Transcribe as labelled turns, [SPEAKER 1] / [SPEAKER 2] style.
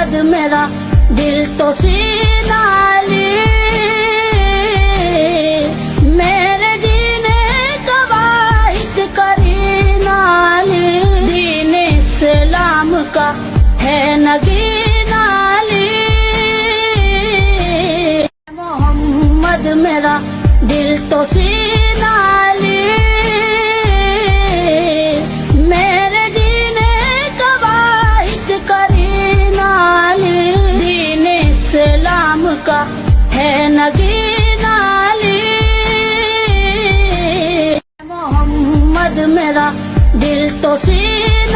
[SPEAKER 1] मोहम्मद मेरा दिल तो सीना अली, मेरे जीने का वाहिद करीना अली, दीन इस्लाम का है नगीना अली। मोहम्मद मेरा दिल तो सीना अली, मेरे जीने का वाहिद करीना अली, दीन इस्लाम का है नगीना अली। मोहम्मद मेरा दिल तो सीना